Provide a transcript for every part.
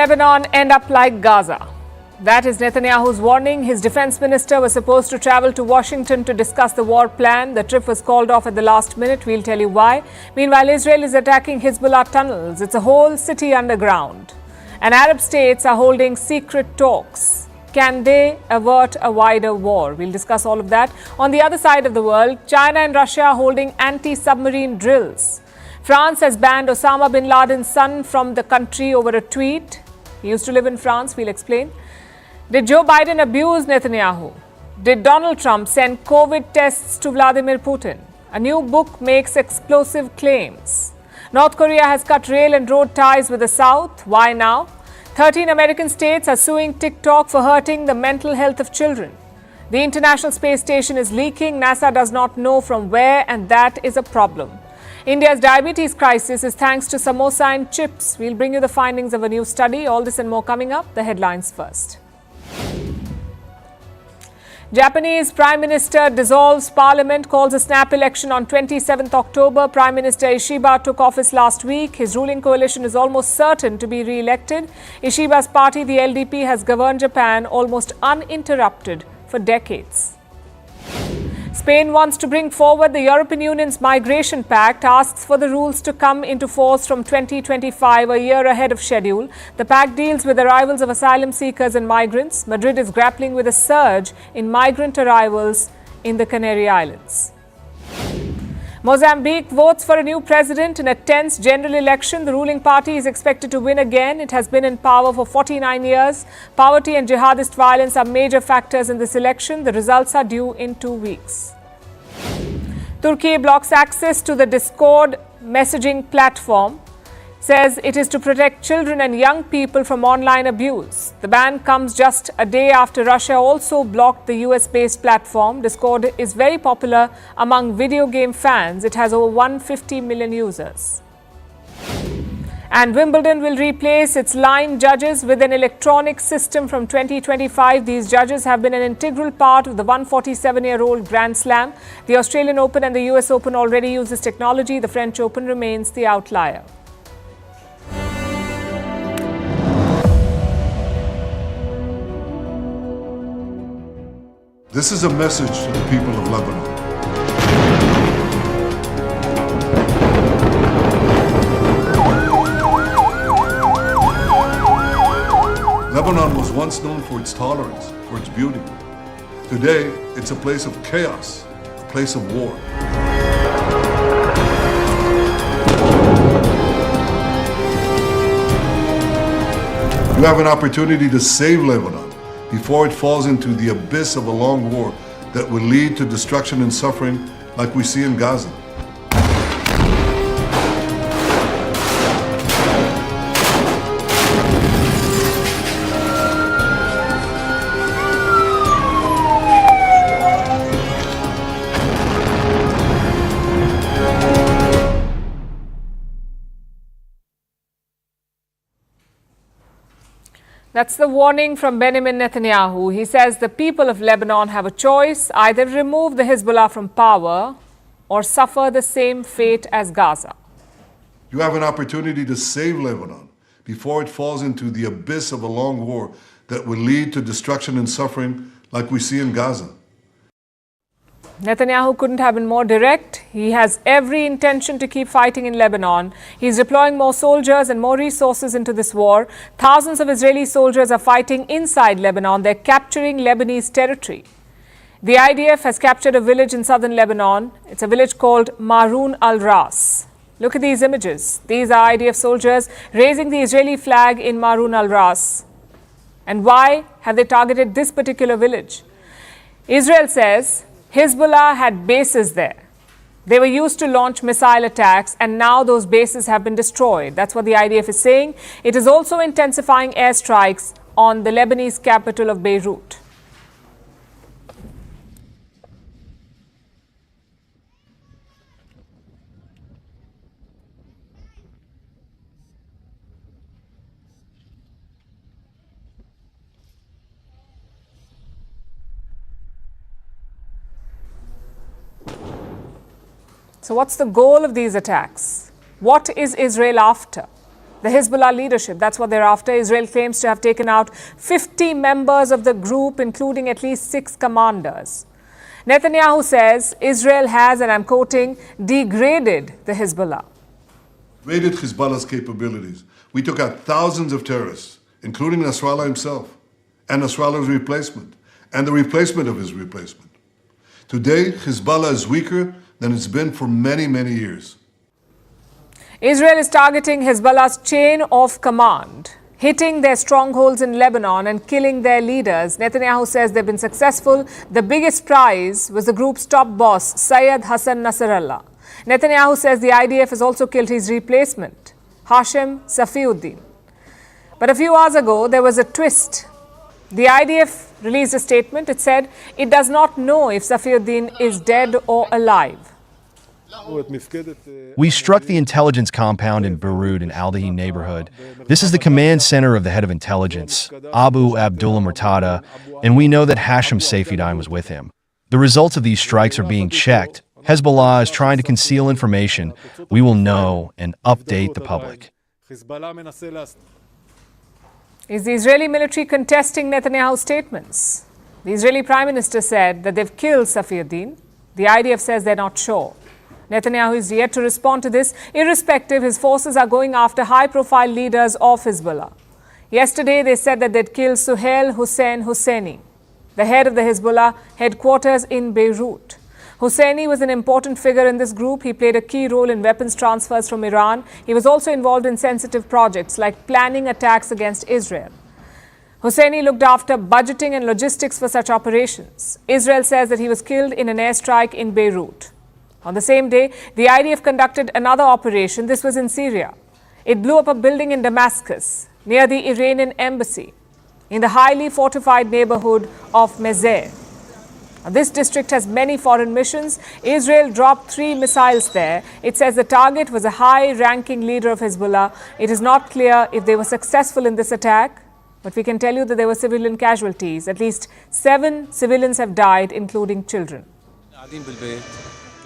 Lebanon end up like Gaza? That is Netanyahu's warning. His defense minister was supposed to travel to Washington to discuss the war plan. The trip was called off at the last minute. We'll tell you why. Meanwhile, Israel is attacking Hezbollah tunnels. It's a whole city underground. And Arab states are holding secret talks. Can they avert a wider war? We'll discuss all of that. On the other side of the world, China and Russia are holding anti-submarine drills. France has banned Osama bin Laden's son from the country over a tweet. He used to live in France. We'll explain. Did Joe Biden abuse Netanyahu? Did Donald Trump send COVID tests to Vladimir Putin? A new book makes explosive claims. North Korea has cut rail and road ties with the South. Why now? 13 American states are suing TikTok for hurting the mental health of children. The International Space Station is leaking. NASA does not know from where, and that is a problem. India's diabetes crisis is thanks to samosa and chips. We'll bring you the findings of a new study. All this and more coming up. The headlines first. Japanese Prime Minister dissolves parliament, calls a snap election on 27th October. Prime Minister Ishiba took office last week. His ruling coalition is almost certain to be re-elected. Ishiba's party, the LDP, has governed Japan almost uninterrupted for decades. Spain wants to bring forward the European Union's Migration Pact, asks for the rules to come into force from 2025, a year ahead of schedule. The pact deals with arrivals of asylum seekers and migrants. Madrid is grappling with a surge in migrant arrivals in the Canary Islands. Mozambique votes for a new president in a tense general election. The ruling party is expected to win again. It has been in power for 49 years. Poverty and jihadist violence are major factors in this election. The results are due in 2 weeks. Turkey blocks access to the Discord messaging platform. Says it is to protect children and young people from online abuse. The ban comes just a day after Russia also blocked the US-based platform. Discord is very popular among video game fans. It has over 150 million users. And Wimbledon will replace its line judges with an electronic system from 2025. These judges have been an integral part of the 147-year-old Grand Slam. The Australian Open and the US Open already use this technology. The French Open remains the outlier. This is a message to the people of Lebanon. Lebanon was once known for its tolerance, for its beauty. Today, it's a place of chaos, a place of war. You have an opportunity to save Lebanon before it falls into the abyss of a long war that will lead to destruction and suffering like we see in Gaza. That's the warning from Benjamin Netanyahu. He says the people of Lebanon have a choice: either remove the Hezbollah from power or suffer the same fate as Gaza. You have an opportunity to save Lebanon before it falls into the abyss of a long war that will lead to destruction and suffering like we see in Gaza. Netanyahu couldn't have been more direct. He has every intention to keep fighting in Lebanon. He's deploying more soldiers and more resources into this war. Thousands of Israeli soldiers are fighting inside Lebanon. They're capturing Lebanese territory. The IDF has captured a village in southern Lebanon. It's a village called Maroun al-Ras. Look at these images. These are IDF soldiers raising the Israeli flag in Maroun al-Ras. And why have they targeted this particular village? Israel says Hezbollah had bases there. They were used to launch missile attacks, and now those bases have been destroyed. That's what the IDF is saying. It is also intensifying airstrikes on the Lebanese capital of Beirut. So what's the goal of these attacks? What is Israel after? the Hezbollah leadership. That's what they're after. Israel claims to have taken out 50 members of the group, including at least 6 commanders. Netanyahu says Israel has, and I'm quoting, degraded the Hezbollah. Raided Hezbollah's capabilities. We took out thousands of terrorists, including Nasrallah himself, and Nasrallah's replacement, and the replacement of his replacement. Today, Hezbollah is weaker than it's been for many, many years. Israel is targeting Hezbollah's chain of command, hitting their strongholds in Lebanon and killing their leaders. Netanyahu says they've been successful. The biggest prize was the group's top boss, Syed Hassan Nasrallah. Netanyahu says the IDF has also killed his replacement, Hashem Safiuddin. But a few hours ago, there was a twist. The IDF released a statement. It said it does not know if Safiuddin is dead or alive. We struck the intelligence compound in Beirut in Al-Dahi neighborhood. This is the command center of the head of intelligence, Abu Abdullah Murtada, and we know that Hashem Safiuddin was with him. The results of these strikes are being checked. Hezbollah is trying to conceal information. We will know and update the public. Is the Israeli military contesting Netanyahu's statements? The Israeli Prime Minister said that they've killed Safiuddin. The IDF says they're not sure. Netanyahu is yet to respond to this. Irrespective, his forces are going after high-profile leaders of Hezbollah. Yesterday, they said that they'd killed Suhail Hussein Husseini, the head of the Hezbollah headquarters in Beirut. Husseini was an important figure in this group. He played a key role in weapons transfers from Iran. He was also involved in sensitive projects like planning attacks against Israel. Husseini looked after budgeting and logistics for such operations. Israel says that he was killed in an airstrike in Beirut. On the same day, the IDF conducted another operation. This was in Syria. It blew up a building in Damascus, near the Iranian Embassy, in the highly fortified neighborhood of Mezeh. This district has many foreign missions. Israel dropped 3 missiles there. It says the target was a high-ranking leader of Hezbollah. It is not clear if they were successful in this attack, but we can tell you that there were civilian casualties. At least 7 civilians have died, including children.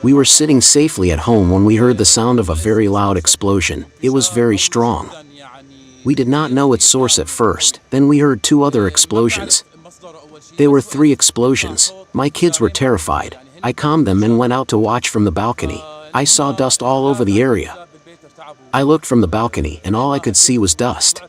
We were sitting safely at home when we heard the sound of a very loud explosion. It was very strong. We did not know its source at first. Then we heard 2 other explosions. There were 3 explosions. My kids were terrified. I calmed them and went out to watch from the balcony. I saw dust all over the area. I looked from the balcony and all I could see was dust.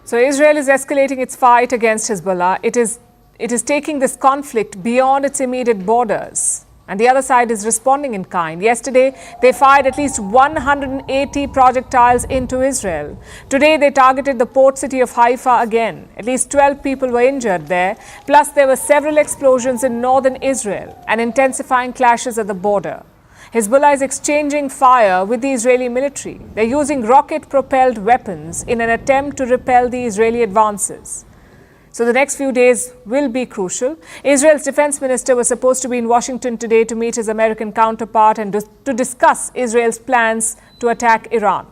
So Israel is escalating its fight against Hezbollah. It is taking this conflict beyond its immediate borders. And the other side is responding in kind. Yesterday, they fired at least 180 projectiles into Israel. Today, they targeted the port city of Haifa again. At least 12 people were injured there. Plus, there were several explosions in northern Israel and intensifying clashes at the border. Hezbollah is exchanging fire with the Israeli military. They're using rocket-propelled weapons in an attempt to repel the Israeli advances. So the next few days will be crucial. Israel's defense minister was supposed to be in Washington today to meet his American counterpart and to discuss Israel's plans to attack Iran.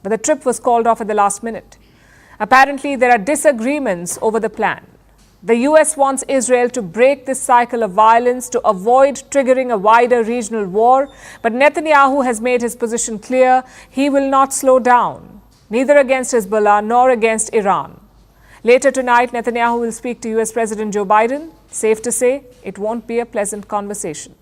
But the trip was called off at the last minute. Apparently, there are disagreements over the plan. The US wants Israel to break this cycle of violence to avoid triggering a wider regional war. But Netanyahu has made his position clear. He will not slow down, neither against Hezbollah nor against Iran. Later tonight, Netanyahu will speak to US President Joe Biden. Safe to say, it won't be a pleasant conversation.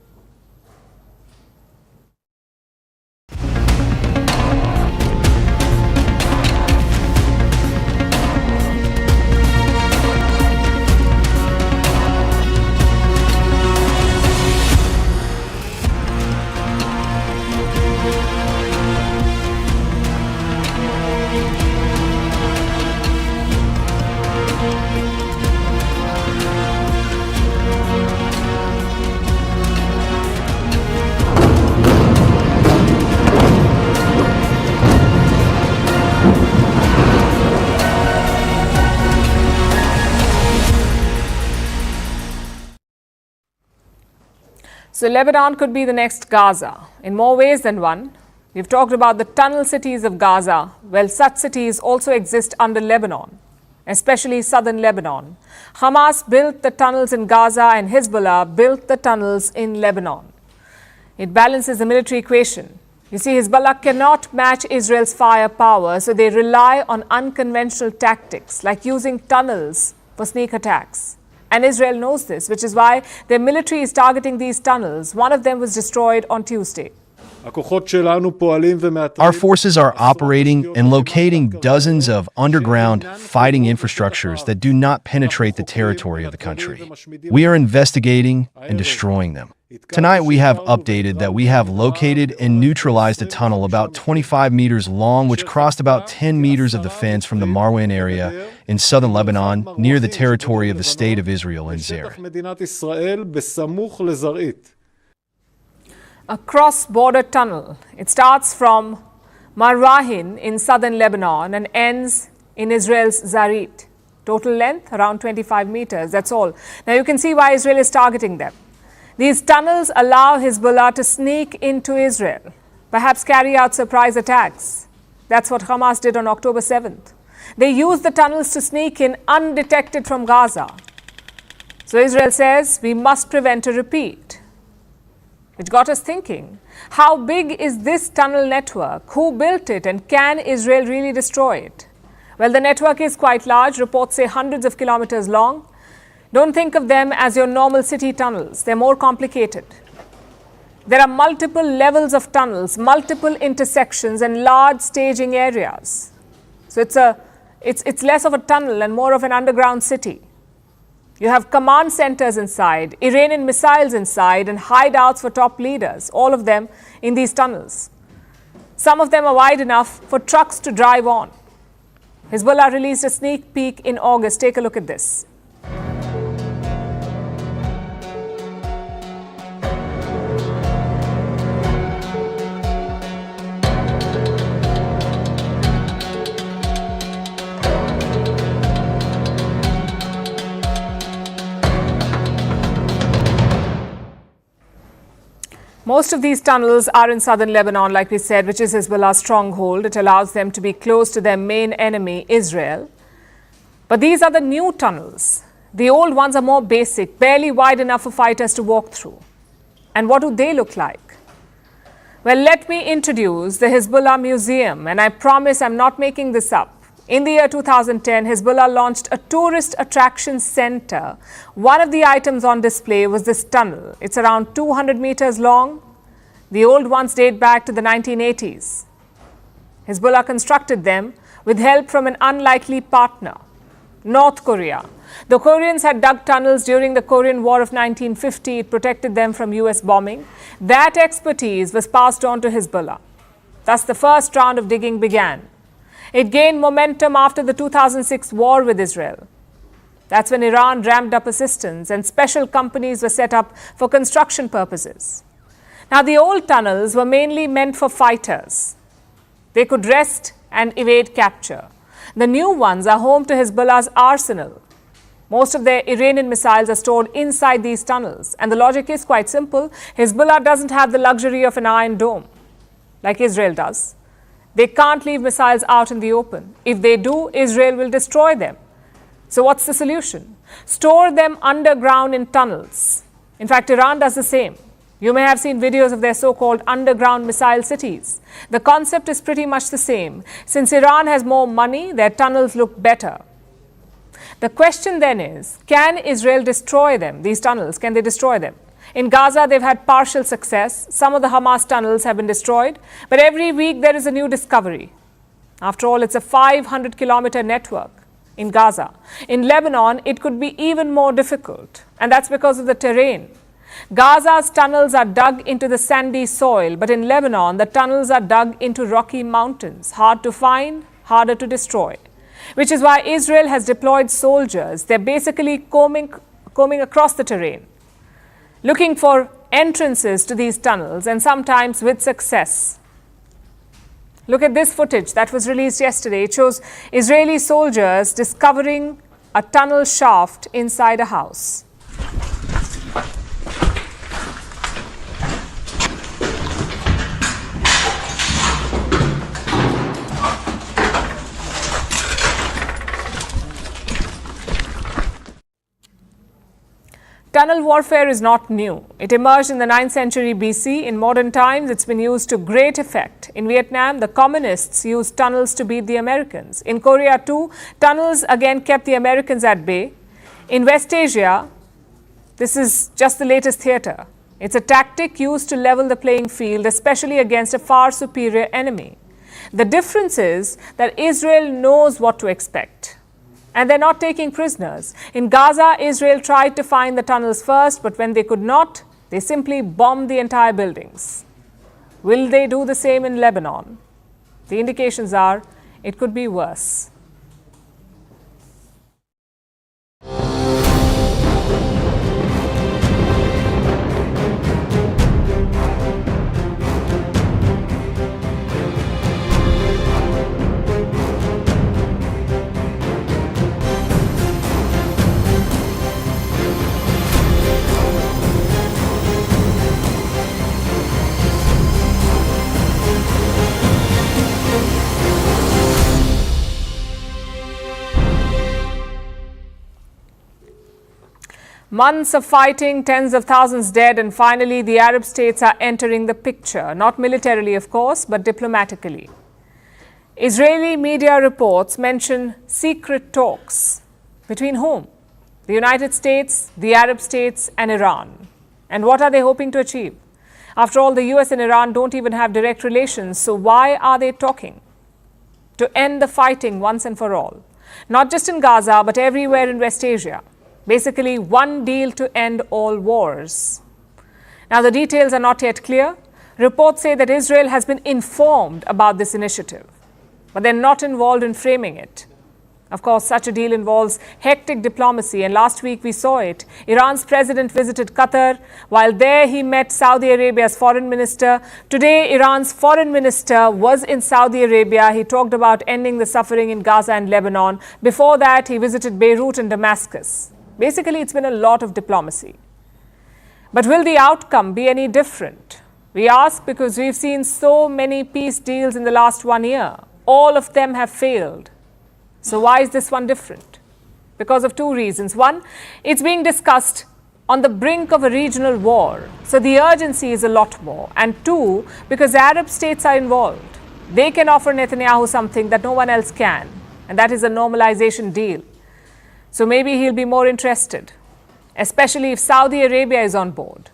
So Lebanon could be the next Gaza in more ways than one. We've talked about the tunnel cities of Gaza. Well, such cities also exist under Lebanon, especially southern Lebanon. Hamas built the tunnels in Gaza and Hezbollah built the tunnels in Lebanon. It balances the military equation. You see, Hezbollah cannot match Israel's firepower, so they rely on unconventional tactics like using tunnels for sneak attacks. And Israel knows this, which is why their military is targeting these tunnels. One of them was destroyed on Tuesday. Our forces are operating and locating dozens of underground fighting infrastructures that do not penetrate the territory of the country. We are investigating and destroying them. Tonight we have updated that we have located and neutralized a tunnel about 25 meters long which crossed about 10 meters of the fence from the Maroun area in southern Lebanon near the territory of the State of Israel in Zer. A cross-border tunnel. It starts from Maroun in southern Lebanon and ends in Israel's Zarit. Total length around 25 meters, that's all. Now you can see why Israel is targeting them. These tunnels allow Hezbollah to sneak into Israel, perhaps carry out surprise attacks. That's what Hamas did on October 7th. They used the tunnels to sneak in undetected from Gaza. So Israel says we must prevent a repeat. Which got us thinking, how big is this tunnel network? Who built it and can Israel really destroy it? Well, the network is quite large. Reports say hundreds of kilometers long. Don't think of them as your normal city tunnels. They're more complicated. There are multiple levels of tunnels, multiple intersections and large staging areas. So it's less of a tunnel and more of an underground city. You have command centers inside, Iranian missiles inside and hideouts for top leaders, all of them in these tunnels. Some of them are wide enough for trucks to drive on. Hezbollah released a sneak peek in August. Take a look at this. Most of these tunnels are in southern Lebanon, like we said, which is Hezbollah's stronghold. It allows them to be close to their main enemy, Israel. But these are the new tunnels. The old ones are more basic, barely wide enough for fighters to walk through. And what do they look like? Well, let me introduce the Hezbollah Museum, and I promise I'm not making this up. In the year 2010, Hezbollah launched a tourist attraction center. One of the items on display was this tunnel. It's around 200 meters long. The old ones date back to the 1980s. Hezbollah constructed them with help from an unlikely partner, North Korea. The Koreans had dug tunnels during the Korean War of 1950. It protected them from US bombing. That expertise was passed on to Hezbollah. Thus, the first round of digging began. It gained momentum after the 2006 war with Israel. That's when Iran ramped up assistance and special companies were set up for construction purposes. Now, the old tunnels were mainly meant for fighters. They could rest and evade capture. The new ones are home to Hezbollah's arsenal. Most of their Iranian missiles are stored inside these tunnels. And the logic is quite simple. Hezbollah doesn't have the luxury of an iron dome like Israel does. They can't leave missiles out in the open. If they do, Israel will destroy them. So what's the solution? Store them underground in tunnels. In fact, Iran does the same. You may have seen videos of their so-called underground missile cities. The concept is pretty much the same. Since Iran has more money, their tunnels look better. The question then is, can Israel destroy them, these tunnels? Can they destroy them? In Gaza, they've had partial success. Some of the Hamas tunnels have been destroyed, but every week there is a new discovery. After all, it's a 500-kilometer network in Gaza. In Lebanon, it could be even more difficult, and that's because of the terrain. Gaza's tunnels are dug into the sandy soil, but in Lebanon, the tunnels are dug into rocky mountains, hard to find, harder to destroy, which is why Israel has deployed soldiers. They're basically combing across the terrain, looking for entrances to these tunnels, and sometimes with success. Look at this footage that was released yesterday. It shows Israeli soldiers discovering a tunnel shaft inside a house. Tunnel warfare is not new. It emerged in the 9th century BC. In modern times, it's been used to great effect. In Vietnam, the communists used tunnels to beat the Americans. In Korea too, tunnels again kept the Americans at bay. In West Asia, this is just the latest theatre. It's a tactic used to level the playing field, especially against a far superior enemy. The difference is that Israel knows what to expect. And they're not taking prisoners. In Gaza, Israel tried to find the tunnels first, but when they could not, they simply bombed the entire buildings. Will they do the same in Lebanon? The indications are it could be worse. Months of fighting, tens of thousands dead, and finally the Arab states are entering the picture. Not militarily, of course, but diplomatically. Israeli media reports mention secret talks. Between whom? The United States, the Arab states, and Iran. And what are they hoping to achieve? After all, the US and Iran don't even have direct relations, so why are they talking? To end the fighting once and for all. Not just in Gaza, but everywhere in West Asia. Basically, one deal to end all wars. Now, the details are not yet clear. Reports say that Israel has been informed about this initiative, but they're not involved in framing it. Of course, such a deal involves hectic diplomacy, and last week we saw it. Iran's president visited Qatar. While there, he met Saudi Arabia's foreign minister. Today, Iran's foreign minister was in Saudi Arabia. He talked about ending the suffering in Gaza and Lebanon. Before that, he visited Beirut and Damascus. Basically, it's been a lot of diplomacy. But will the outcome be any different? We ask because we've seen so many peace deals in the last 1 year. All of them have failed. So why is this one different? Because of two reasons. One, it's being discussed on the brink of a regional war. So the urgency is a lot more. And two, because Arab states are involved. They can offer Netanyahu something that no one else can. And that is a normalization deal. So maybe he'll be more interested, especially if Saudi Arabia is on board.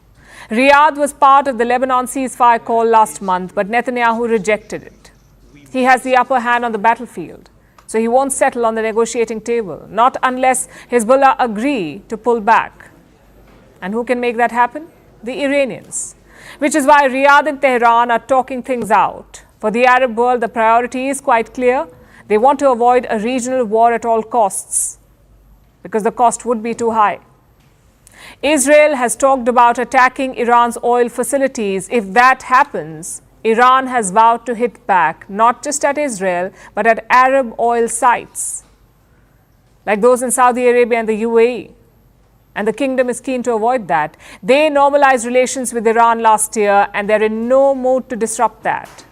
Riyadh was part of the Lebanon ceasefire call last month, but Netanyahu rejected it. He has the upper hand on the battlefield, so he won't settle on the negotiating table, not unless Hezbollah agree to pull back. And who can make that happen? The Iranians. Which is why Riyadh and Tehran are talking things out. For the Arab world, the priority is quite clear. They want to avoid a regional war at all costs, because the cost would be too high. Israel has talked about attacking Iran's oil facilities. If that happens, Iran has vowed to hit back, not just at Israel, but at Arab oil sites, like those in Saudi Arabia and the UAE. And the kingdom is keen to avoid that. They normalized relations with Iran last year, and they're in no mood to disrupt that.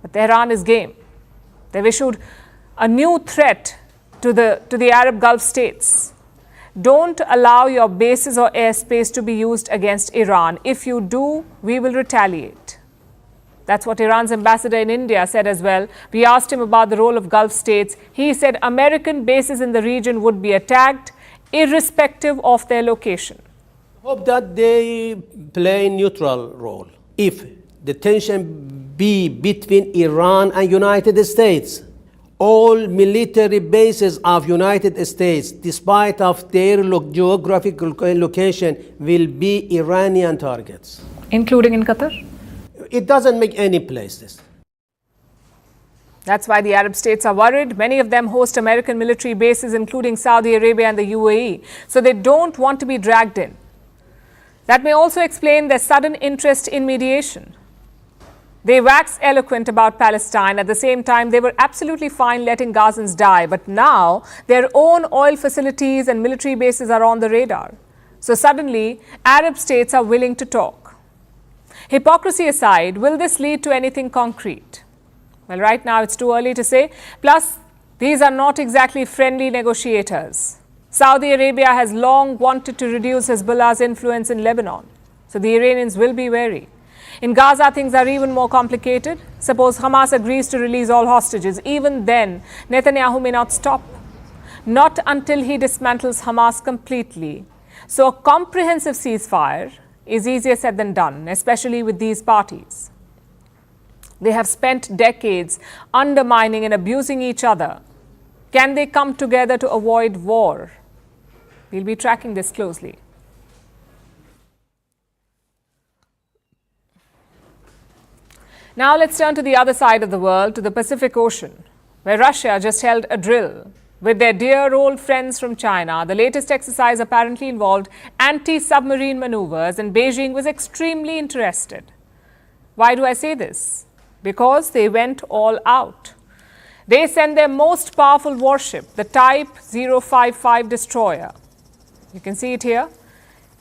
But Tehran is game. They've issued a new threat to the Arab Gulf states. Don't allow your bases or airspace to be used against Iran. If you do, we will retaliate. That's what Iran's ambassador in India said as well. We asked him about the role of Gulf states. He said American bases in the region would be attacked irrespective of their location. Hope that they play a neutral role. If the tension be between Iran and United States, all military bases of United States, despite of their geographical location, will be Iranian targets. Including in Qatar? It doesn't make any places. That's why the Arab states are worried. Many of them host American military bases, including Saudi Arabia and the UAE. So they don't want to be dragged in. That may also explain their sudden interest in mediation. They waxed eloquent about Palestine. At the same time, they were absolutely fine letting Gazans die. But now, their own oil facilities and military bases are on the radar. So suddenly, Arab states are willing to talk. Hypocrisy aside, will this lead to anything concrete? Well, right now, it's too early to say. Plus, these are not exactly friendly negotiators. Saudi Arabia has long wanted to reduce Hezbollah's influence in Lebanon, so the Iranians will be wary. In Gaza, things are even more complicated. Suppose Hamas agrees to release all hostages. Even then, Netanyahu may not stop. Not until he dismantles Hamas completely. So a comprehensive ceasefire is easier said than done, especially with these parties. They have spent decades undermining and abusing each other. Can they come together to avoid war? We'll be tracking this closely. Now let's turn to the other side of the world, to the Pacific Ocean, where Russia just held a drill with their dear old friends from China. The latest exercise apparently involved anti-submarine maneuvers, and Beijing was extremely interested. Why do I say this? Because they went all out. They sent their most powerful warship, the Type 055 destroyer. You can see it here,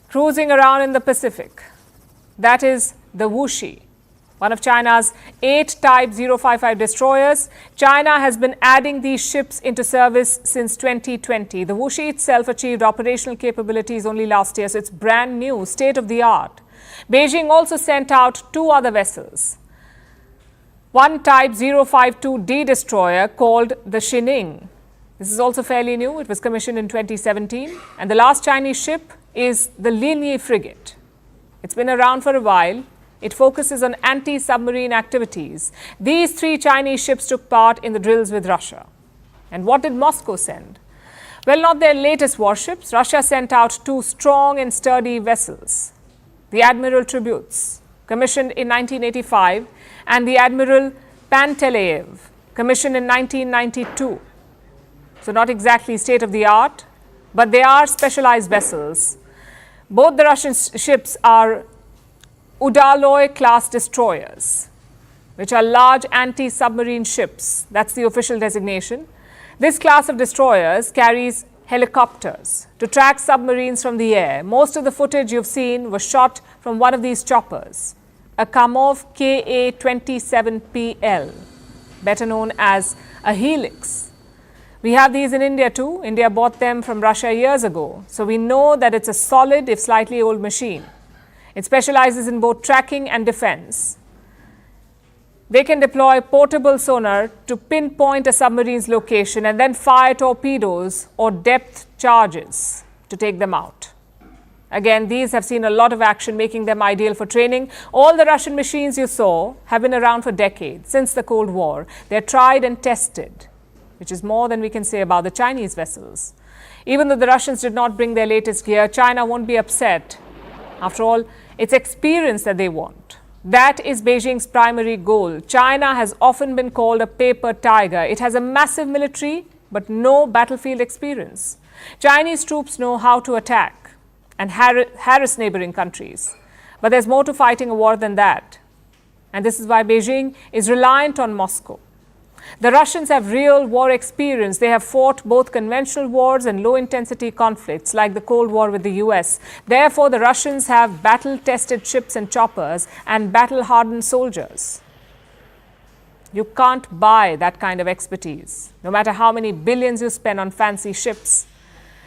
cruising around in the Pacific. That is the Wuxi, one of China's 8 Type 055 destroyers. China has been adding these ships into service since 2020. The Wuxi itself achieved operational capabilities only last year, so it's brand new, state-of-the-art. Beijing also sent out 2 other vessels. One Type 052D destroyer called the Xining. This is also fairly new. It was commissioned in 2017. And the last Chinese ship is the Linyi frigate. It's been around for a while. It focuses on anti-submarine activities. These 3 Chinese ships took part in the drills with Russia. And what did Moscow send? Well, not their latest warships. Russia sent out 2 strong and sturdy vessels. The Admiral Tributs, commissioned in 1985, and the Admiral Panteleev, commissioned in 1992. So not exactly state-of-the-art, but they are specialized vessels. Both the Russian ships are Udaloy-class destroyers, which are large anti-submarine ships. That's the official designation. This class of destroyers carries helicopters to track submarines from the air. Most of the footage you've seen was shot from one of these choppers, a Kamov Ka-27PL, better known as a Helix. We have these in India too. India bought them from Russia years ago, so we know that it's a solid, if slightly old machine. It specializes in both tracking and defense. They can deploy portable sonar to pinpoint a submarine's location and then fire torpedoes or depth charges to take them out. Again, these have seen a lot of action, making them ideal for training. All the Russian machines you saw have been around for decades, since the Cold War. They're tried and tested, which is more than we can say about the Chinese vessels. Even though the Russians did not bring their latest gear, China won't be upset. After all, it's experience that they want. That is Beijing's primary goal. China has often been called a paper tiger. It has a massive military, but no battlefield experience. Chinese troops know how to attack and harass neighboring countries. But there's more to fighting a war than that. And this is why Beijing is reliant on Moscow. The Russians have real war experience. They have fought both conventional wars and low-intensity conflicts like the Cold War with the US. Therefore, the Russians have battle-tested ships and choppers and battle-hardened soldiers. You can't buy that kind of expertise, no matter how many billions you spend on fancy ships.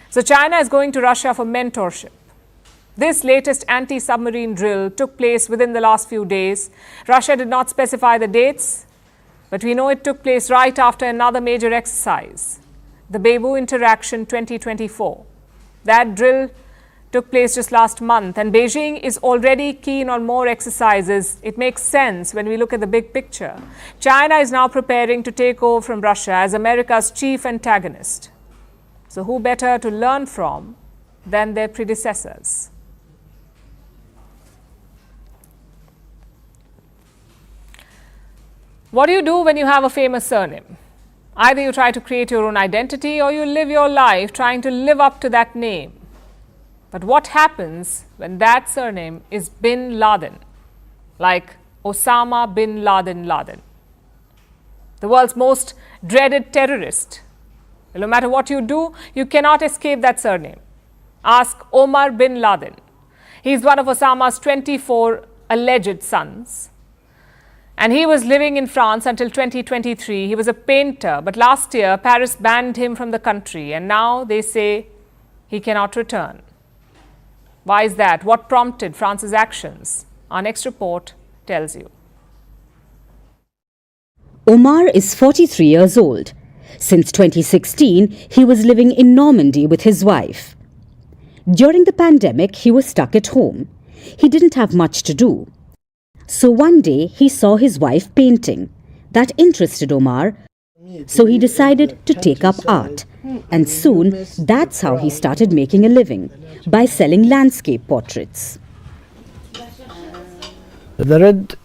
So China is going to Russia for mentorship. This latest anti-submarine drill took place within the last few days. Russia did not specify the dates, but we know it took place right after another major exercise, the Beirut Interaction 2024. That drill took place just last month, and Beijing is already keen on more exercises. It makes sense when we look at the big picture. China is now preparing to take over from Russia as America's chief antagonist. So who better to learn from than their predecessors? What do you do when you have a famous surname? Either you try to create your own identity or you live your life trying to live up to that name. But what happens when that surname is bin Laden, like Osama bin Laden Laden, the world's most dreaded terrorist? Well, no matter what you do, you cannot escape that surname. Ask Omar bin Laden. He's one of Osama's 24 alleged sons. And he was living in France until 2023. He was a painter, but last year Paris banned him from the country. And now they say he cannot return. Why is that? What prompted France's actions? Our next report tells you. Omar is 43 years old. Since 2016, he was living in Normandy with his wife. During the pandemic, he was stuck at home. He didn't have much to do. So one day, he saw his wife painting. That interested Omar, so he decided to take up art. And soon, that's how he started making a living, by selling landscape portraits. The red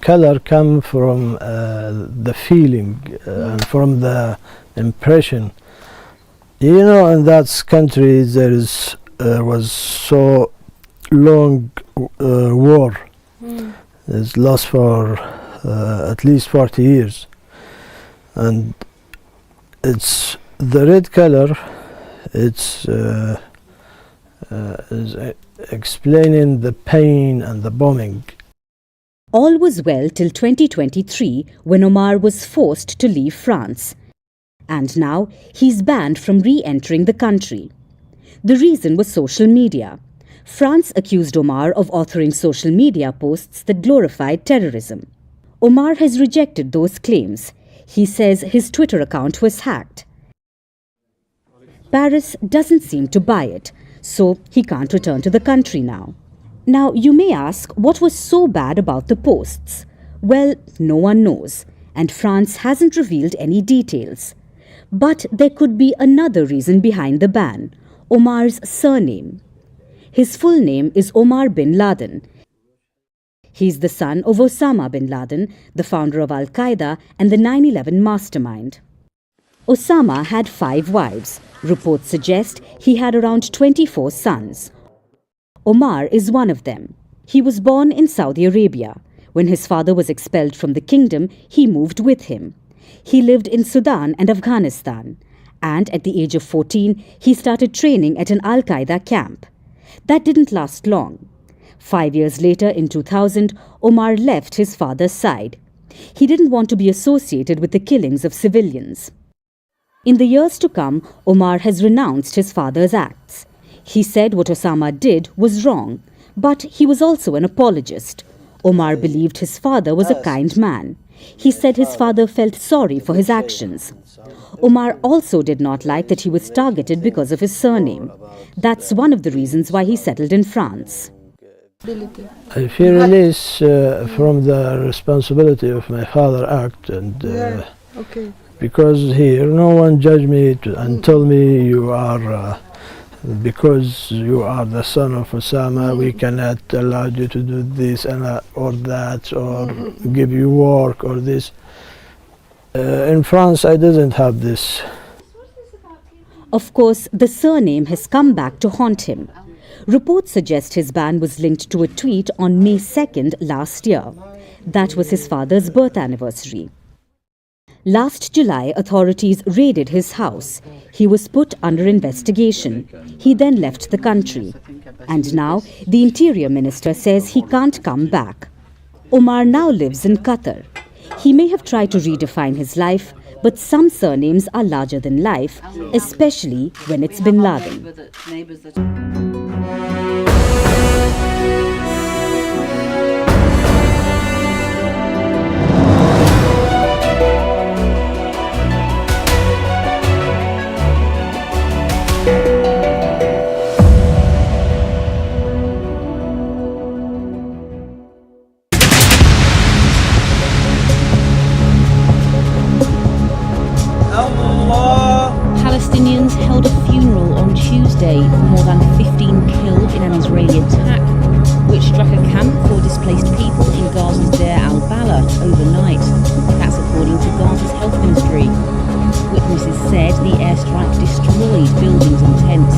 color comes from the feeling and from the impression. You know, in that country there was so long war. It's lost for at least 40 years. And it's the red color, it's is explaining the pain and the bombing. All was well till 2023, when Omar was forced to leave France. And now he's banned from re-entering the country. The reason was social media. France accused Omar of authoring social media posts that glorified terrorism. Omar has rejected those claims. He says his Twitter account was hacked. Paris doesn't seem to buy it, so he can't return to the country now. Now, you may ask, what was so bad about the posts? Well, no one knows, and France hasn't revealed any details. But there could be another reason behind the ban: Omar's surname. His full name is Omar bin Laden. He's the son of Osama bin Laden, the founder of Al-Qaeda and the 9/11 mastermind. Osama had 5 wives. Reports suggest he had around 24 sons. Omar is one of them. He was born in Saudi Arabia. When his father was expelled from the kingdom, he moved with him. He lived in Sudan and Afghanistan. And at the age of 14, he started training at an Al-Qaeda camp. That didn't last long. 5 years later, in 2000, Omar left his father's side. He didn't want to be associated with the killings of civilians. In the years to come, Omar has renounced his father's acts. He said what Osama did was wrong, but he was also an apologist. Omar believed his father was a kind man. He said his father felt sorry for his actions. Omar also did not like that he was targeted because of his surname. That's one of the reasons why he settled in France. I feel release from the responsibility of my father act, and because here no one judged me and told me you are because you are the son of Osama, we cannot allow you to do this or that, or give you work or this. In France, I didn't have this. Of course, the surname has come back to haunt him. Reports suggest his ban was linked to a tweet on May 2nd last year. That was his father's birth anniversary. Last July, authorities raided his house. He was put under investigation. He then left the country. And now, the Interior Minister says he can't come back. Omar now lives in Qatar. He may have tried to redefine his life, but some surnames are larger than life, especially when it's bin Laden. Palestinians held a funeral on Tuesday for more than 15 killed in an Israeli attack, which struck a camp for displaced people in Gaza's Deir al-Balah overnight. That's according to Gaza's health ministry. Witnesses said the airstrike destroyed buildings and tents.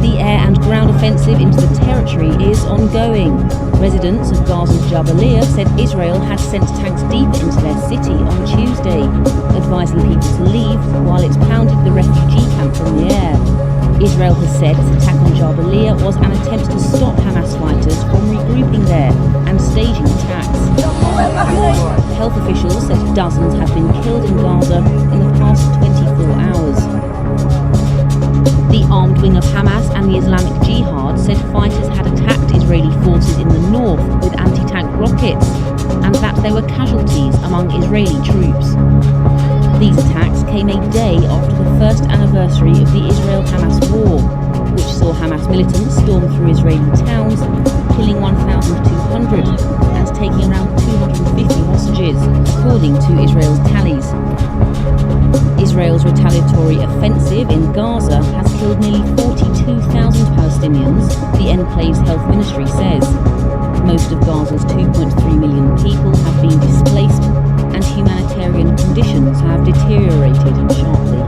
The air and ground offensive into the territory is ongoing. Residents of Gaza's Jabalia said Israel had sent tanks deeper into their city on Tuesday, advising people to leave while it pounded the refugee camp from the air. Israel has said its attack on Jabalia was an attempt to stop Hamas fighters from regrouping there and staging attacks. Health officials said dozens have been killed in Gaza in the past 24 hours. The armed Israeli troops. These attacks came a day after the first anniversary of the Israel-Hamas war, which saw Hamas militants storm through Israeli towns, killing 1,200 and taking around 250 hostages, according to Israel's tallies. Israel's retaliatory offensive in Gaza has killed nearly 42,000 Palestinians, the enclave's health ministry says. Most of Gaza's 2.3 million people have been displaced, and humanitarian conditions have deteriorated sharply.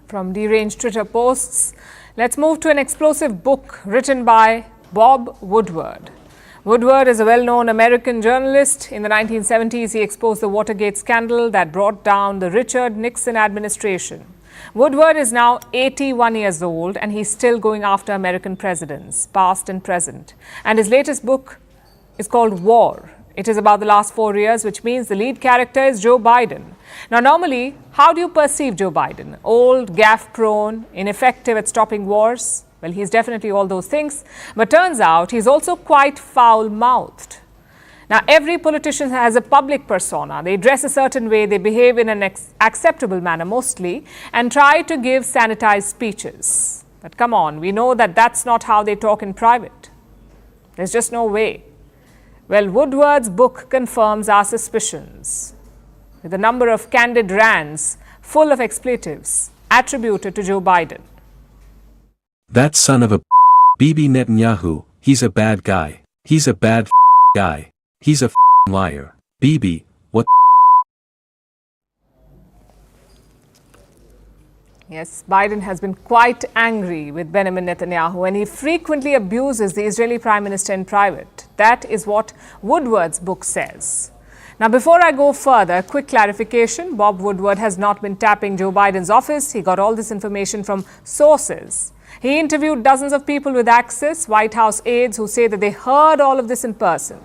From deranged Twitter posts, let's move to an explosive book written by Bob Woodward. Woodward is a well-known American journalist. In the 1970s, he exposed the Watergate scandal that brought down the Richard Nixon administration. Woodward is now 81 years old and he's still going after American presidents, past and present. And his latest book is called War. It is about the last 4 years, which means the lead character is Joe Biden. Now, normally, how do you perceive Joe Biden? Old, gaffe-prone, ineffective at stopping wars? Well, he's definitely all those things. But turns out he's also quite foul-mouthed. Now, every politician has a public persona. They dress a certain way, they behave in an acceptable manner mostly, and try to give sanitized speeches. But come on, we know that that's not how they talk in private. There's just no way. Well, Woodward's book confirms our suspicions, with a number of candid rants full of expletives attributed to Joe Biden. That son of a Bibi Netanyahu, he's a bad guy. He's a bad guy. He's a liar. Bibi, what? Yes, Biden has been quite angry with Benjamin Netanyahu and he frequently abuses the Israeli Prime Minister in private. That is what Woodward's book says. Now, before I go further, a quick clarification. Bob Woodward has not been tapping Joe Biden's office. He got all this information from sources. He interviewed dozens of people with access, White House aides who say that they heard all of this in person.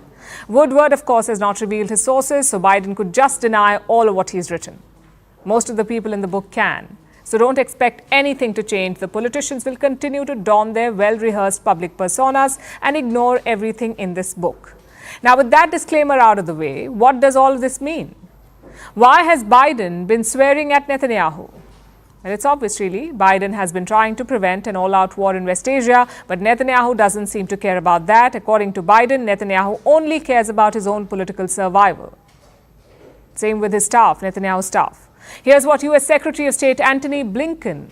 Woodward, of course, has not revealed his sources, so Biden could just deny all of what he's written. Most of the people in the book can. So don't expect anything to change. The politicians will continue to don their well-rehearsed public personas and ignore everything in this book. Now, with that disclaimer out of the way, what does all of this mean? Why has Biden been swearing at Netanyahu? Well, it's obvious, really. Biden has been trying to prevent an all-out war in West Asia, but Netanyahu doesn't seem to care about that. According to Biden, Netanyahu only cares about his own political survival. Same with his staff, Netanyahu's staff. Here's what U.S. Secretary of State Antony Blinken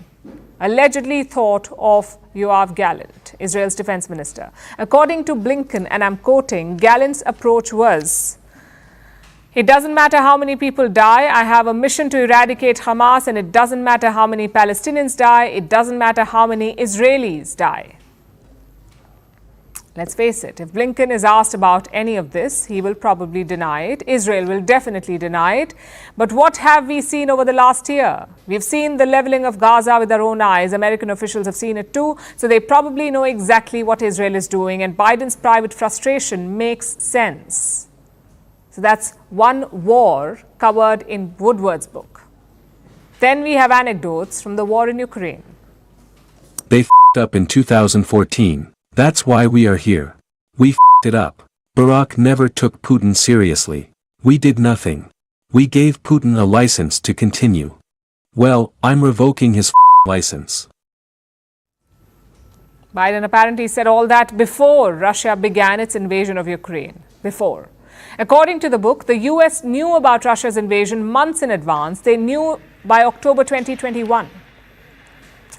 allegedly thought of Yoav Gallant, Israel's defense minister. According to Blinken, and I'm quoting, Gallant's approach was, "It doesn't matter how many people die. I have a mission to eradicate Hamas, and it doesn't matter how many Palestinians die. It doesn't matter how many Israelis die." Let's face it, if Blinken is asked about any of this, he will probably deny it. Israel will definitely deny it. But what have we seen over the last year? We've seen the leveling of Gaza with our own eyes. American officials have seen it too, so they probably know exactly what Israel is doing, and Biden's private frustration makes sense. So that's one war covered in Woodward's book. Then we have anecdotes from the war in Ukraine. They f***ed up in 2014. That's why we are here. We f***ed it up. Barack never took Putin seriously. We did nothing. We gave Putin a license to continue. Well, I'm revoking his license. Biden apparently said all that before Russia began its invasion of Ukraine. Before. According to the book, the US knew about Russia's invasion months in advance. They knew by October 2021.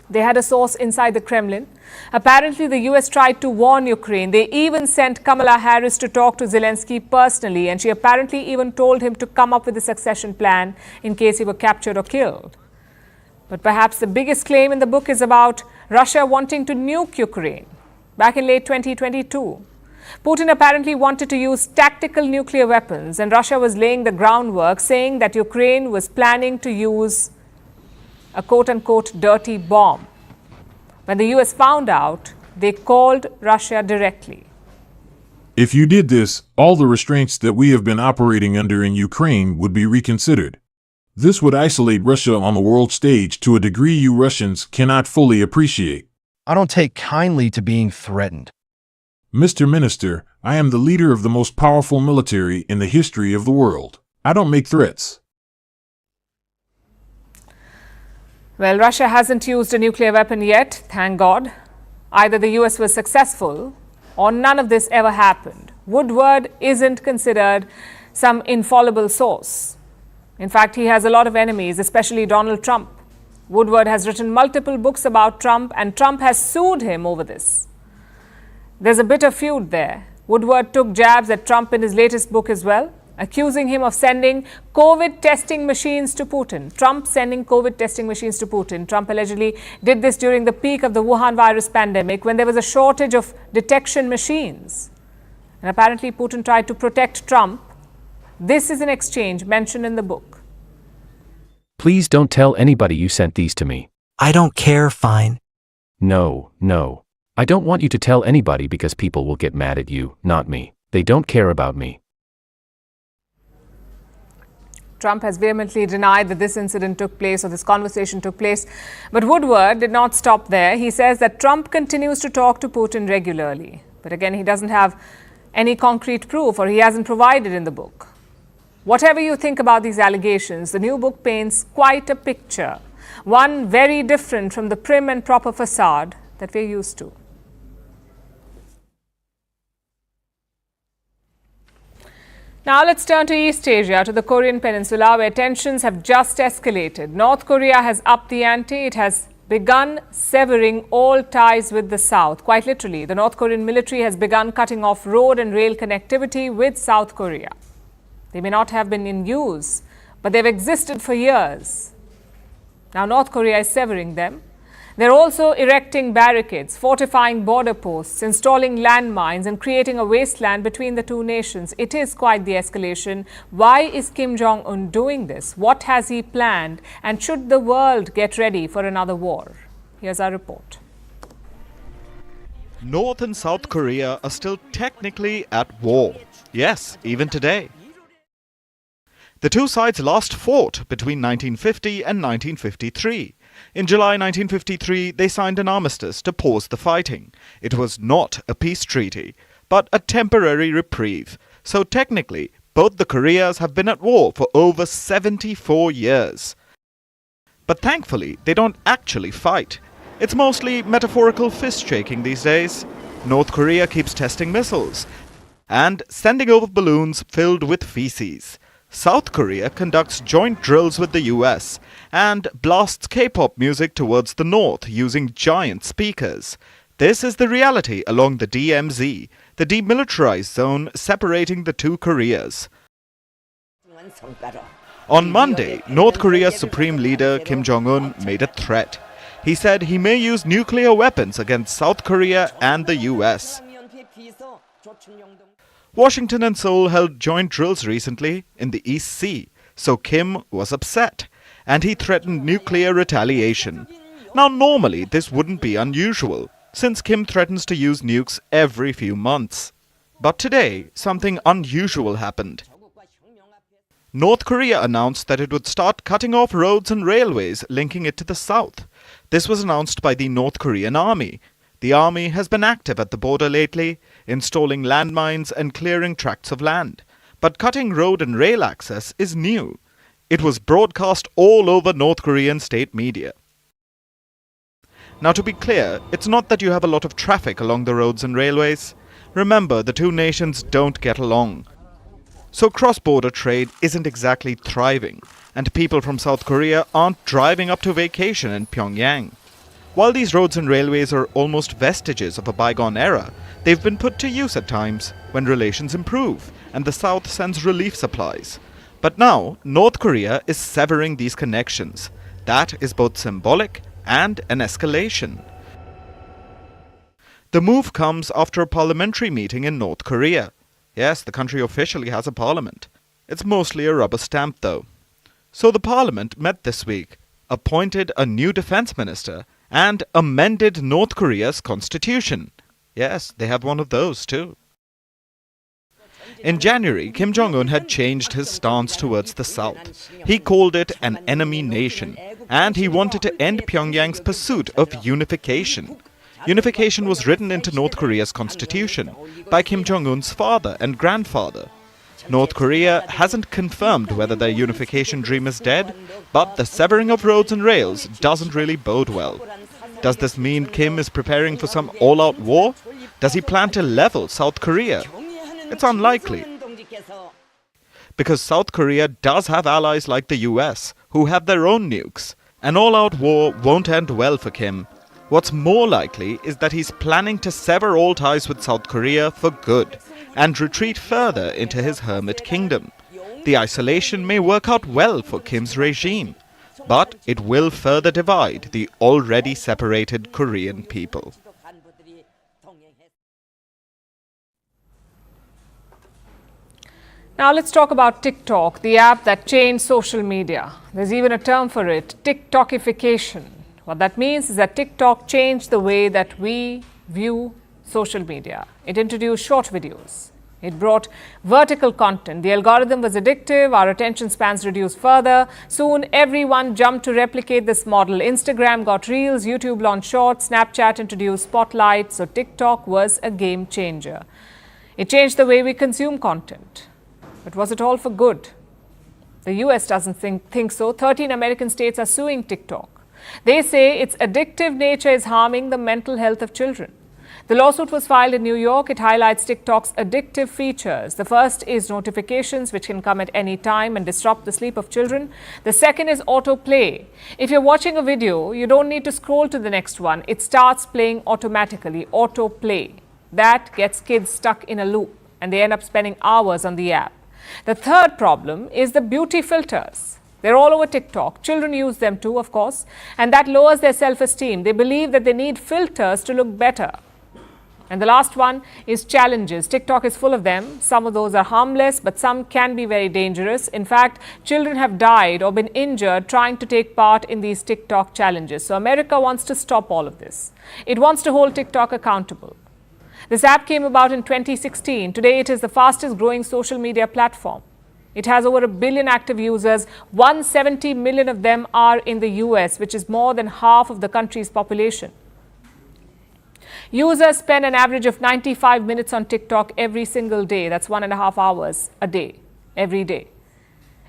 They had a source inside the Kremlin. Apparently, the US tried to warn Ukraine. They even sent Kamala Harris to talk to Zelensky personally, and she apparently even told him to come up with a succession plan in case he were captured or killed. But perhaps the biggest claim in the book is about Russia wanting to nuke Ukraine. Back in late 2022, Putin apparently wanted to use tactical nuclear weapons, and Russia was laying the groundwork, saying that Ukraine was planning to use a quote-unquote dirty bomb. When the US found out, they called Russia directly. If you did this, all the restraints that we have been operating under in Ukraine would be reconsidered. This would isolate Russia on the world stage to a degree you Russians cannot fully appreciate. I don't take kindly to being threatened. Mr. Minister, I am the leader of the most powerful military in the history of the world. I don't make threats. Well, Russia hasn't used a nuclear weapon yet, thank God. Either the US was successful or none of this ever happened. Woodward isn't considered some infallible source. In fact, he has a lot of enemies, especially Donald Trump. Woodward has written multiple books about Trump, and Trump has sued him over this. There's a bitter feud there. Woodward took jabs at Trump in his latest book as well, accusing him of sending COVID testing machines to Putin. Trump sending COVID testing machines to Putin. Trump allegedly did this during the peak of the Wuhan virus pandemic, when there was a shortage of detection machines. And apparently Putin tried to protect Trump. This is an exchange mentioned in the book. Please don't tell anybody you sent these to me. I don't care, fine. No. I don't want you to tell anybody because people will get mad at you, not me. They don't care about me. Trump has vehemently denied that this incident took place or this conversation took place. But Woodward did not stop there. He says that Trump continues to talk to Putin regularly. But again, he doesn't have any concrete proof, or he hasn't provided in the book. Whatever you think about these allegations, the new book paints quite a picture. One very different from the prim and proper facade that we're used to. Now let's turn to East Asia, to the Korean Peninsula, where tensions have just escalated. North Korea has upped the ante. It has begun severing all ties with the South. Quite literally, the North Korean military has begun cutting off road and rail connectivity with South Korea. They may not have been in use, but they've existed for years. Now North Korea is severing them. They're also erecting barricades, fortifying border posts, installing landmines and creating a wasteland between the two nations. It is quite the escalation. Why is Kim Jong-un doing this? What has he planned? And should the world get ready for another war? Here's our report. North and South Korea are still technically at war. Yes, even today. The two sides last fought between 1950 and 1953. In July 1953, they signed an armistice to pause the fighting. It was not a peace treaty, but a temporary reprieve. So technically, both the Koreas have been at war for over 74 years. But thankfully, they don't actually fight. It's mostly metaphorical fist-shaking these days. North Korea keeps testing missiles and sending over balloons filled with feces. South Korea conducts joint drills with the US and blasts K-pop music towards the north using giant speakers. This is the reality along the DMZ, the demilitarized zone separating the two Koreas. On Monday, North Korea's Supreme Leader Kim Jong-un made a threat. He said he may use nuclear weapons against South Korea and the US. Washington and Seoul held joint drills recently in the East Sea, so Kim was upset, and he threatened nuclear retaliation. Now normally this wouldn't be unusual, since Kim threatens to use nukes every few months. But today, something unusual happened. North Korea announced that it would start cutting off roads and railways linking it to the south. This was announced by the North Korean army. The army has been active at the border lately, installing landmines and clearing tracts of land. But cutting road and rail access is new. It was broadcast all over North Korean state media. Now to be clear, it's not that you have a lot of traffic along the roads and railways. Remember, the two nations don't get along. So cross-border trade isn't exactly thriving, and people from South Korea aren't driving up to vacation in Pyongyang. While these roads and railways are almost vestiges of a bygone era, they've been put to use at times when relations improve and the South sends relief supplies. But now, North Korea is severing these connections. That is both symbolic and an escalation. The move comes after a parliamentary meeting in North Korea. Yes, the country officially has a parliament. It's mostly a rubber stamp, though. So the parliament met this week, appointed a new defense minister, and amended North Korea's constitution. Yes, they have one of those too. In January, Kim Jong-un had changed his stance towards the South. He called it an enemy nation, and he wanted to end Pyongyang's pursuit of unification. Unification was written into North Korea's constitution by Kim Jong-un's father and grandfather. North Korea hasn't confirmed whether their unification dream is dead, but the severing of roads and rails doesn't really bode well. Does this mean Kim is preparing for some all-out war? Does he plan to level South Korea? It's unlikely. Because South Korea does have allies like the US, who have their own nukes. An all-out war won't end well for Kim. What's more likely is that he's planning to sever all ties with South Korea for good and retreat further into his hermit kingdom. The isolation may work out well for Kim's regime, but it will further divide the already separated Korean people. Now let's talk about TikTok, the app that changed social media. There's even a term for it, TikTokification. What that means is that TikTok changed the way that we view social media. It introduced short videos. It brought vertical content. The algorithm was addictive. Our attention spans reduced further. Soon, everyone jumped to replicate this model. Instagram got Reels, YouTube launched Shorts, Snapchat introduced Spotlight. So TikTok was a game changer. It changed the way we consume content. But was it all for good? The US doesn't think so. 13 American states are suing TikTok. They say its addictive nature is harming the mental health of children. The lawsuit was filed in New York. It highlights TikTok's addictive features. The first is notifications, which can come at any time and disrupt the sleep of children. The second is autoplay. If you're watching a video, you don't need to scroll to the next one. It starts playing automatically, autoplay. That gets kids stuck in a loop, and they end up spending hours on the app. The third problem is the beauty filters. They're all over TikTok. Children use them too, of course, and that lowers their self-esteem. They believe that they need filters to look better. And the last one is challenges. TikTok is full of them. Some of those are harmless, but some can be very dangerous. In fact, children have died or been injured trying to take part in these TikTok challenges. So America wants to stop all of this. It wants to hold TikTok accountable. This app came about in 2016. Today, it is the fastest growing social media platform. It has over 1 billion active users. 170 million of them are in the US, which is more than half of the country's population. Users spend an average of 95 minutes on TikTok every single day. That's 1.5 hours a day, every day.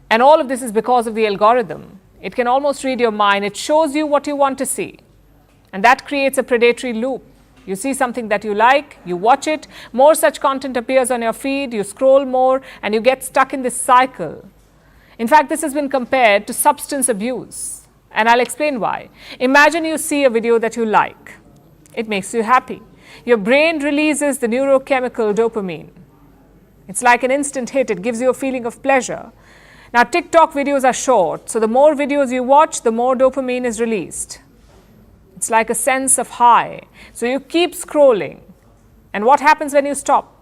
And all of this is because of the algorithm. It can almost read your mind. It shows you what you want to see. And that creates a predatory loop. You see something that you like, you watch it, more such content appears on your feed, you scroll more, and you get stuck in this cycle. In fact, this has been compared to substance abuse. And I'll explain why. Imagine you see a video that you like. It makes you happy. Your brain releases the neurochemical dopamine. It's like an instant hit. It gives you a feeling of pleasure. Now, TikTok videos are short, so the more videos you watch, the more dopamine is released. It's like a sense of high. So you keep scrolling. And what happens when you stop?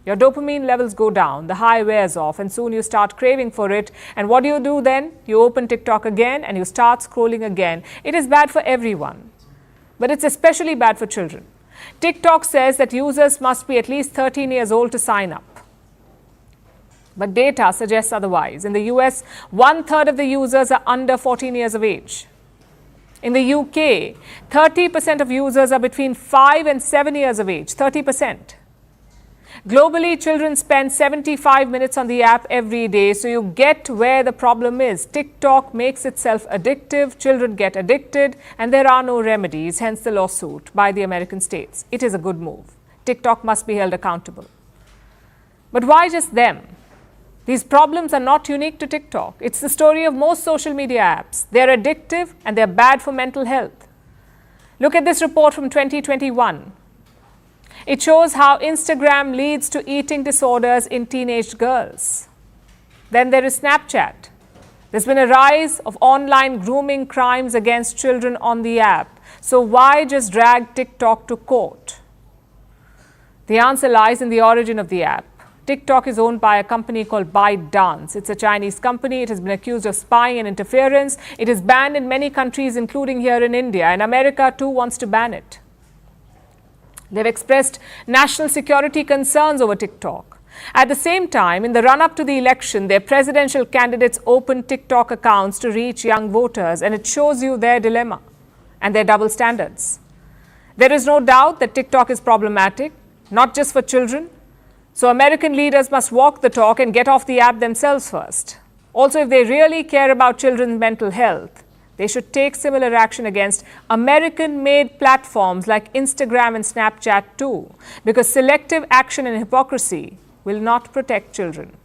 Your dopamine levels go down, the high wears off, and soon you start craving for it. And what do you do then? You open TikTok again and you start scrolling again. It is bad for everyone. But it's especially bad for children. TikTok says that users must be at least 13 years old to sign up. But data suggests otherwise. In the US, 1/3 of the users are under 14 years of age. In the UK, 30% of users are between 5 and 7 years of age, 30%. Globally, children spend 75 minutes on the app every day, so you get where the problem is. TikTok makes itself addictive, children get addicted, and there are no remedies, hence the lawsuit by the American states. It is a good move. TikTok must be held accountable. But why just them? These problems are not unique to TikTok. It's the story of most social media apps. They're addictive and they're bad for mental health. Look at this report from 2021. It shows how Instagram leads to eating disorders in teenage girls. Then there is Snapchat. There's been a rise of online grooming crimes against children on the app. So why just drag TikTok to court? The answer lies in the origin of the app. TikTok is owned by a company called ByteDance. It's a Chinese company. It has been accused of spying and interference. It is banned in many countries, including here in India. And America, too, wants to ban it. They've expressed national security concerns over TikTok. At the same time, in the run-up to the election, their presidential candidates opened TikTok accounts to reach young voters, and it shows you their dilemma and their double standards. There is no doubt that TikTok is problematic, not just for children. So American leaders must walk the talk and get off the app themselves first. Also, if they really care about children's mental health, they should take similar action against American-made platforms like Instagram and Snapchat too, because selective action and hypocrisy will not protect children.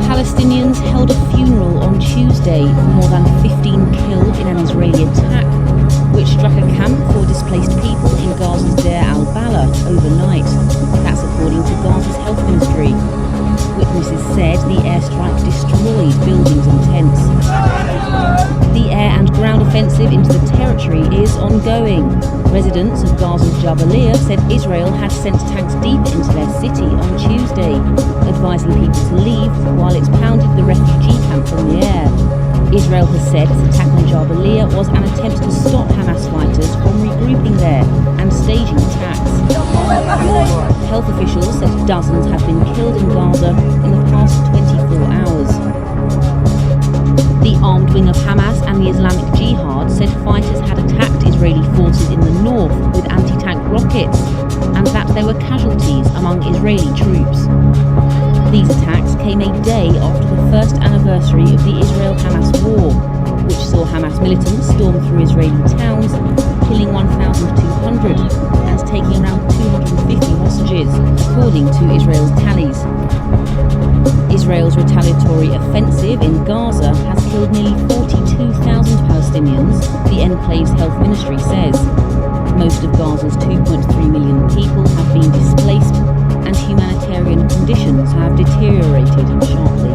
Palestinians held a funeral on Tuesday for more than 15 killed in an Israeli attack, which struck a camp for displaced people in Gaza's Deir al-Balah overnight. That's according to Gaza's health ministry. Witnesses said the airstrike destroyed buildings and tents. The air and ground offensive into the territory is ongoing. Residents of Gaza's Jabalia said Israel had sent tanks deep into their city on Tuesday, advising people to leave while it pounded the refugee camp from the air. Israel has said its attack on Jabalia was an attempt to stop Hamas fighters from regrouping there and staging attacks. Health officials said dozens have been killed in Gaza in the past 24 hours. The armed wing of Hamas and the Islamic Jihad said fighters had attacked Israeli forces in the north with anti-tank rockets, and that there were casualties among Israeli troops. These attacks came a day after the first anniversary of the Israel-Hamas war. which saw Hamas militants storm through Israeli towns, killing 1,200 and taking around 250 hostages, according to Israel's tallies. Israel's retaliatory offensive in Gaza has killed nearly 42,000 Palestinians, the enclave's health ministry says. Most of Gaza's 2.3 million people have been displaced, and humanitarian conditions have deteriorated sharply.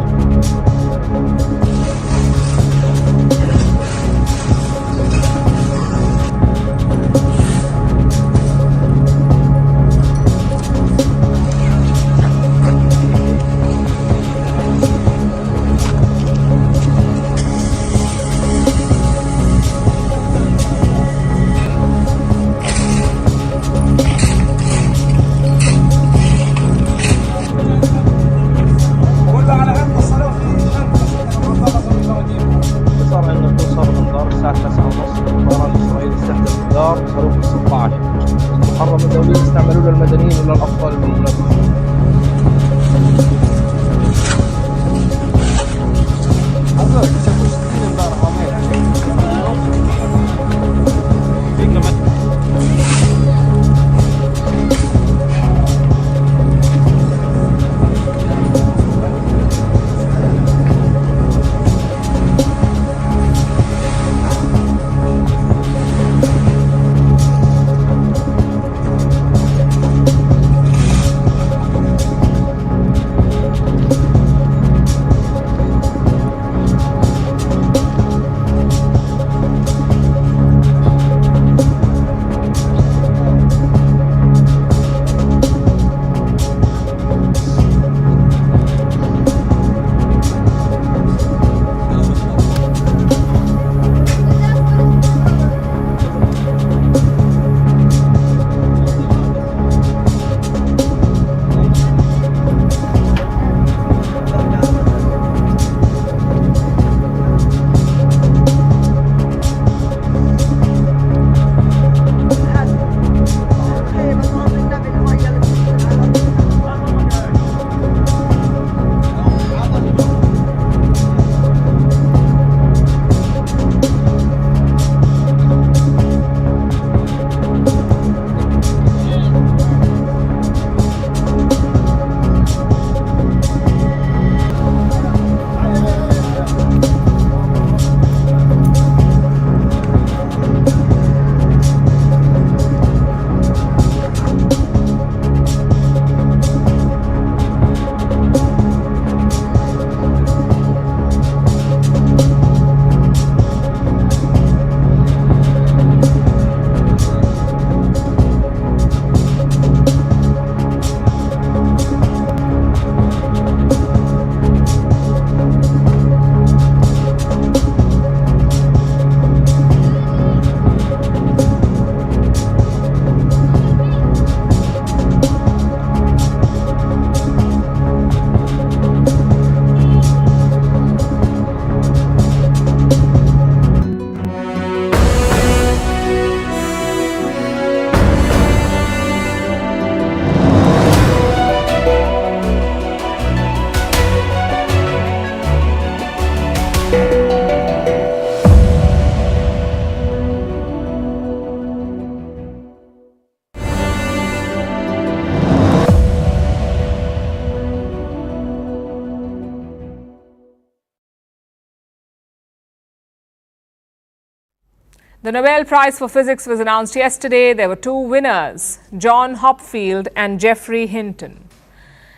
The Nobel Prize for Physics was announced yesterday. There were two winners, John Hopfield and Geoffrey Hinton.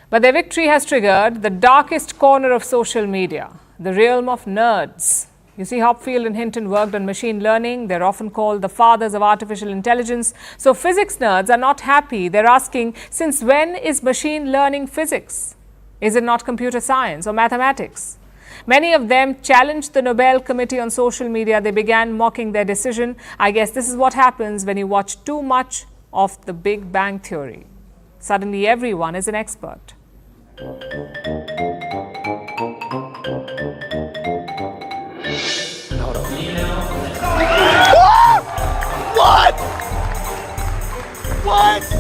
But their victory has triggered the darkest corner of social media, the realm of nerds. You see, Hopfield and Hinton worked on machine learning. They're often called the fathers of artificial intelligence. So physics nerds are not happy. They're asking, since when is machine learning physics? Is it not computer science or mathematics? Many of them challenged the Nobel Committee on social media. They began mocking their decision. I guess this is what happens when you watch too much of the Big Bang Theory. Suddenly everyone is an expert. What? What?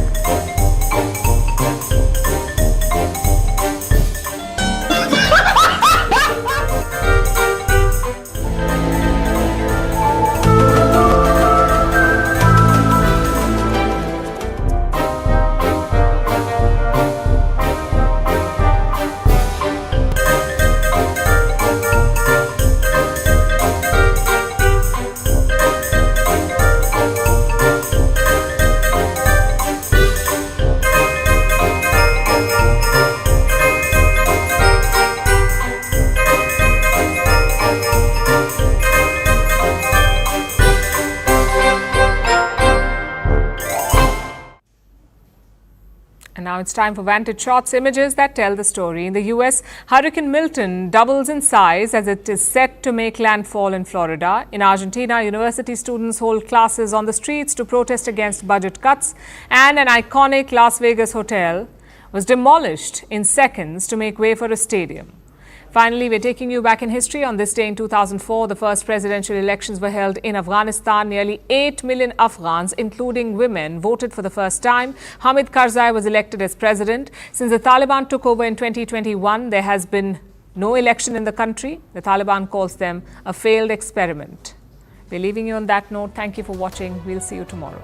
And now it's time for Vantage Shots, images that tell the story. In the US, Hurricane Milton doubles in size as it is set to make landfall in Florida. In Argentina, university students hold classes on the streets to protest against budget cuts. And an iconic Las Vegas hotel was demolished in seconds to make way for a stadium. Finally, we're taking you back in history. On this day in 2004, the first presidential elections were held in Afghanistan. Nearly 8 million Afghans, including women, voted for the first time. Hamid Karzai was elected as president. Since the Taliban took over in 2021, there has been no election in the country. The Taliban calls them a failed experiment. We're leaving you on that note. Thank you for watching. We'll see you tomorrow.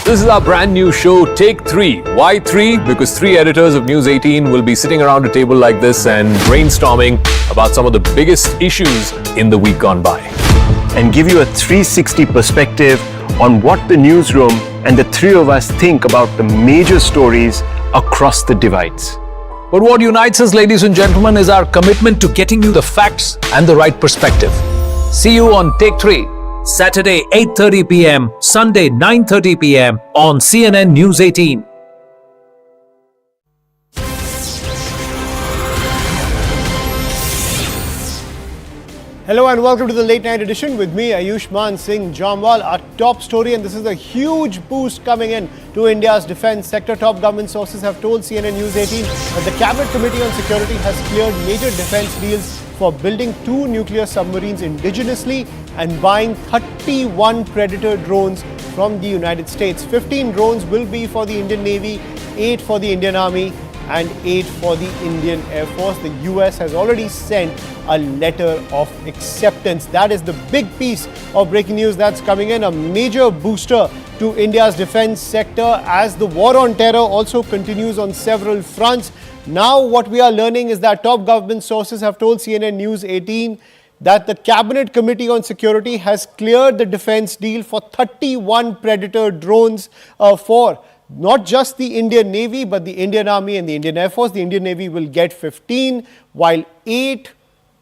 This is our brand new show, Take 3. Why 3? Because 3 editors of News 18 will be sitting around a table like this and brainstorming about some of the biggest issues in the week gone by. And give you a 360 perspective on what the newsroom and the three of us think about the major stories across the divides. But what unites us, ladies and gentlemen, is our commitment to getting you the facts and the right perspective. See you on Take 3. Saturday 8:30 p.m., Sunday 9:30 p.m. on CNN News 18. Hello and welcome to the late night edition with me, Ayushman Singh Jamwal. Our top story, and this is a huge boost coming in to India's defense sector. Top government sources have told CNN News 18 that the Cabinet Committee on Security has cleared major defense deals for building 2 nuclear submarines indigenously and buying 31 Predator drones from the United States. 15 drones will be for the Indian Navy, 8 for the Indian Army and 8 for the Indian Air Force. The US has already sent a letter of acceptance. That is the big piece of breaking news that's coming in, a major booster to India's defense sector as the war on terror also continues on several fronts. Now what we are learning is that top government sources have told CNN News 18 that the Cabinet Committee on Security has cleared the defense deal for 31 Predator drones for not just the Indian Navy, but the Indian Army and the Indian Air Force. The Indian Navy will get 15, while 8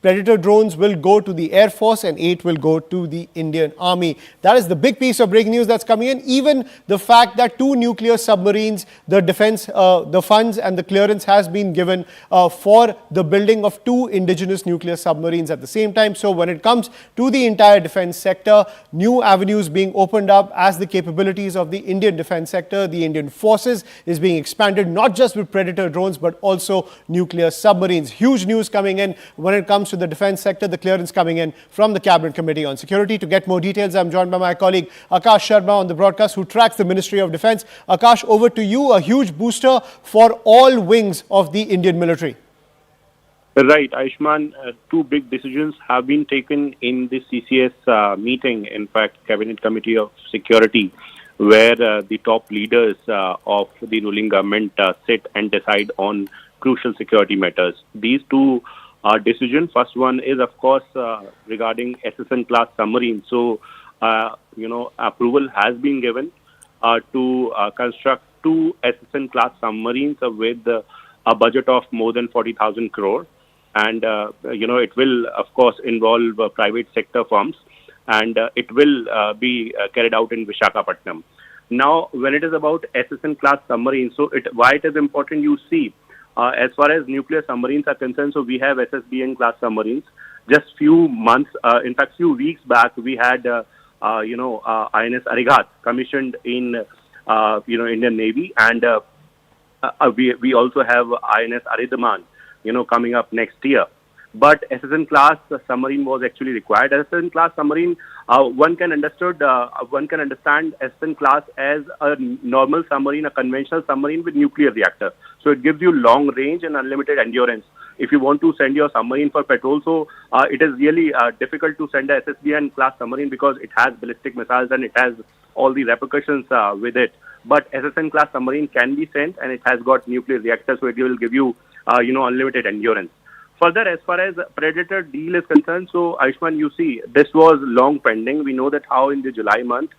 Predator drones will go to the Air Force and 8 will go to the Indian Army. That is the big piece of breaking news that's coming in. Even the fact that 2 nuclear submarines, the defense, the funds and the clearance has been given for the building of 2 indigenous nuclear submarines at the same time. So when it comes to the entire defense sector, new avenues being opened up as the capabilities of the Indian defense sector, the Indian forces is being expanded, not just with Predator drones, but also nuclear submarines. Huge news coming in when it comes to the defense sector, the clearance coming in from the Cabinet Committee on Security. To get more details, I'm joined by my colleague Akash Sharma on the broadcast, who tracks the Ministry of Defense. Akash, over to you. A huge booster for all wings of the Indian military. Right, Ayushman, 2 big decisions have been taken in the CCS meeting, in fact, Cabinet Committee of Security, where the top leaders of the ruling government sit and decide on crucial security matters. These 2 decision. First one is, of course, regarding SSN class submarines. So, approval has been given to construct 2 SSN class submarines with a budget of more than 40,000 crore. And, it will, of course, involve private sector firms, and it will be carried out in Visakhapatnam. Now, when it is about SSN class submarines, so why it is important, you see, as far as nuclear submarines are concerned, so we have SSBN class submarines. Just few months, in fact, few weeks back, we had, INS Arigat commissioned in, Indian Navy, and we also have INS Aridaman, coming up next year. But SSN class submarine was actually required. SSN class submarine, one can understand SSN class as a normal submarine, a conventional submarine with nuclear reactor. So it gives you long range and unlimited endurance. If you want to send your submarine for patrol, so it is really difficult to send a SSBN class submarine because it has ballistic missiles and it has all the repercussions with it. But SSN class submarine can be sent, and it has got nuclear reactors, so it will give you, unlimited endurance. Further, as far as Predator deal is concerned, so Ayushman, you see, this was long pending. We know that how in the July month,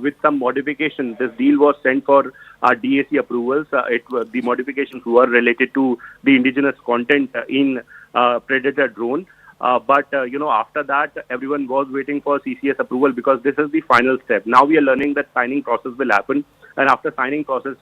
with some modification, this deal was sent for DAC approvals. The modifications were related to the indigenous content in Predator drone. But after that, everyone was waiting for CCS approval because this is the final step. Now we are learning that signing process will happen, and after signing process,